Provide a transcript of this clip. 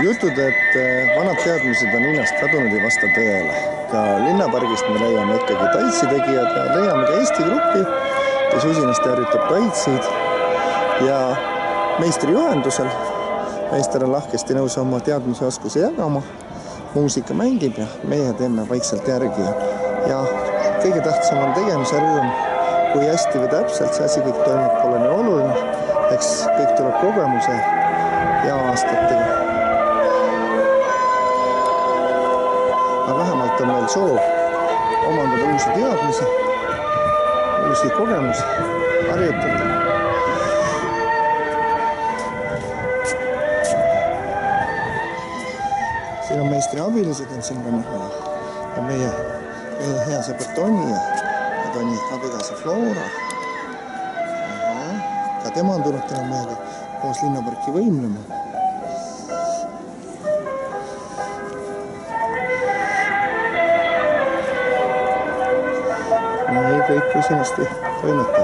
Jutud, et vanad teadmised on linnast kadunud, ei vasta tõele. Ka linnapargist me leiame ikkagi tantsitegijad ja leiame ka Eesti gruppi, kes usinasti harjutab tantsid ja meistri juhendusel. Meister on lahkesti nõus oma teadmise oskuse jagama, muusika mängib ja meie teeme vaikselt järgi. Ja kõige tähtsam on tegemise rõõm, kui hästi või täpselt see asi kõik toimub, pole nii oluline. Eks kõik tuleb kogemuse ja aastatega. Aga vähemalt on meil soov omandada uusi teadmisi, uusi kogemusi, harjutada. Siin on meistri abilised, on siin ja meie hea sõber Toni ja Toni abikaasa Flora. Ka tema on tulnud täna meiega koos linnaparki võimlema. Nii kõik usinasti toimetab.